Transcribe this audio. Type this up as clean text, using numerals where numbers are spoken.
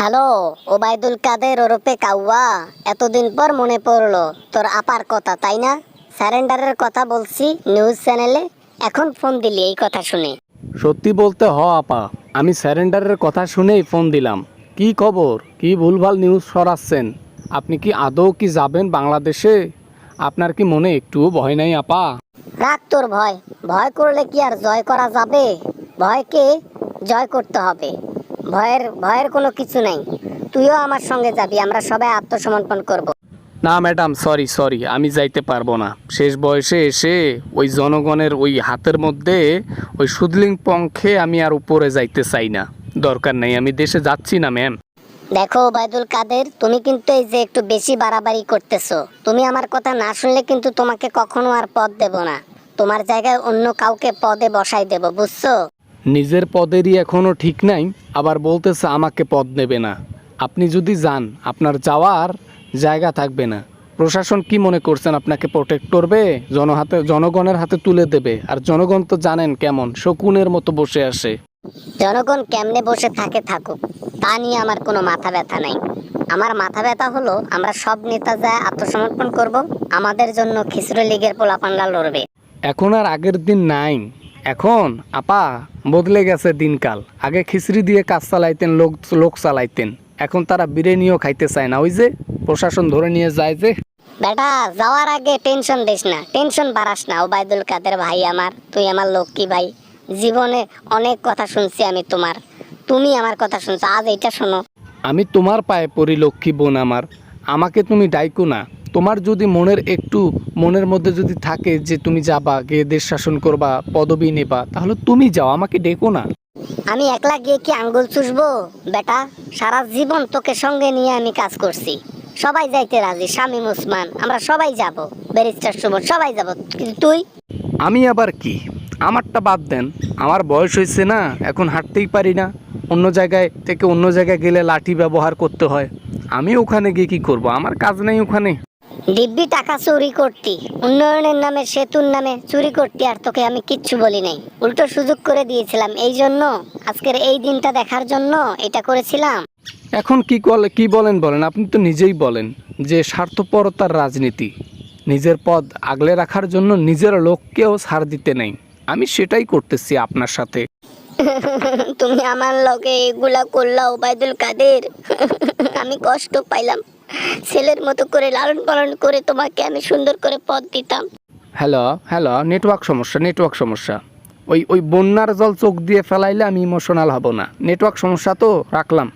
Hello, Obaidul Quader ওরফে কাউয়া। এতদিন পর মনে পড়লো তোর আপার কথা, তাই না? স্যারেন্ডারের কথা বলছি নিউজ চ্যানেলে, এখন ফোন দিলি এই কথা শুনে। সত্যি বলতে আপা, আমি স্যারেন্ডারের কথা শুনেই ফোন দিলাম। কি খবর? কি ভুলভাল নিউজ ছড়াচ্ছেন? আপনি কি আদৌ কি যাবেন বাংলাদেশে? আপনার কি মনে একটুও ভয় নাই আপা? রাখ তোর ভয়। ভয় করলে কি আর জয় করা যাবে? ভয়কে জয় করতে হবে। ভয়ের ভয়ের কোনো কিছু নাই। তুইও আমার সঙ্গে যাবি, আমরা সবাই আত্মসমর্পণ করব। না ম্যাডাম, সরি, আমি যাইতে পারবো না। শেষ বয়সে এসে ওই জনগণের ওই হাতের মধ্যে ওই সুদলিং পঙ্খে আমি আর উপরে যাইতে চাই না। দরকার নেই, আমি দেশে যাচ্ছি না ম্যাম। দেখো ওবায়দুল কাদের, তুমি কিন্তু এই যে একটু বেশি বাড়াবাড়ি করতেছো। তুমি আমার কথা না শুনলে কিন্তু তোমাকে কখনো আর পদ দেব না। তোমার জায়গায় অন্য কাউকে পদে বসাই দেব, বুঝছো? নিজের পদেরই এখনও ঠিক নাই, আবার বলতেছে আমাকে পদ নেবে না। আপনি যদি যান, আপনার যাওয়ার জায়গা থাকবে না। প্রশাসন কি মনে করছেন আপনাকে প্রোটেক্ট করবে? জনগণের হাতে তুলে দেবে। আর জনগণ তো জানেন কেমন, শকুনের মতো বসে আসে। জনগণ কেমনে বসে থাকে থাকুক, তা নিয়ে আমার কোনো মাথা ব্যথা নাই। আমার মাথা ব্যথা হলো আমরা সব নেতা যায় আত্মসমর্পণ করব, আমাদের জন্য খিচুড়ি লীগের পোলাপানরা লড়বে। এখন আর আগের দিন নাই। এখন আপা বদলে গেছে দিনকাল। আগে খিচড়ি দিয়ে কাজ চালাইতেন, লোক চালাইতেন। এখন তারা বিরিয়ানিও খাইতে চায় না। ওই যে প্রশাসন ধরে নিয়ে যায় যে। বেটা, যাওয়ার আগে টেনশন দিস না, টেনশন বাড়াস না। ওবায়দুল কাদের ভাই আমার, তুই আমার লক্ষ্মী ভাই। জীবনে অনেক কথা শুনছি আমি তোমার, তুমি আমার কথা শুনছো, আজ এইটা শোনো। আমি তোমার পায়ে পড়ি লক্ষ্মী বোন আমার। আমাকে তুমি ডাইকো না। তোমার যদি মনের মধ্যে যদি থাকে যে তুমি যাবা, গিয়ে দেশ শাসন করবা, পদবি নেবা, তাহলে তুমি যাও, আমাকে ডেকো না। আমি একলা গিয়ে কি আঙ্গুল চুষবো? বেটা, সারা জীবন তোকে সঙ্গে নিয়ে আমি কাজ করছি। সবাই যাইতে রাজি, শামীম ওসমান, আমরা সবাই যাব, ব্যারিস্টার সুমন, সবাই যাব। কিন্তু তুই? আমি আবার কি? আমারটা বাদ দেন, আমার বয়স হয়েছে না, এখন হাঁটতেই পারি না। অন্য জায়গায় থেকে অন্য জায়গায় গেলে লাঠি ব্যবহার করতে হয়। আমি ওখানে গিয়ে কি করব? আমার কাজ নেই ওখানে। দিব্যি টাকা চুরি করতি, উন্নয়নের নামে, সেতুর নামে চুরি করতি, আর তোকে আমি কিচ্ছু বলি নাই। উল্টো সুযোগ করে দিয়েছিলাম, এই জন্য আজকের এই দিনটা দেখার জন্য এটা করেছিলাম। এখন কি বলেন? আপনি তো নিজেই বলেন যে স্বার্থপরতার রাজনীতি। নিজের পদ আগলে রাখার জন্য নিজের লোককেও ছাড় দিতে নেই। আমি সেটাই করতেছি আপনার সাথে। তুমি আমার লগে এগুলা করলা ওবায়দুল কাদের। আমি কষ্ট পাইলাম। ছেলের মতো করে লালন পালন করে তোমাকে আমি সুন্দর করে পদ দিতাম। হ্যালো, নেটওয়ার্ক সমস্যা। ওই বন্যার জল চোখ দিয়ে ফেলাইলে আমি ইমোশনাল হব না। নেটওয়ার্ক সমস্যা তো রাখলাম।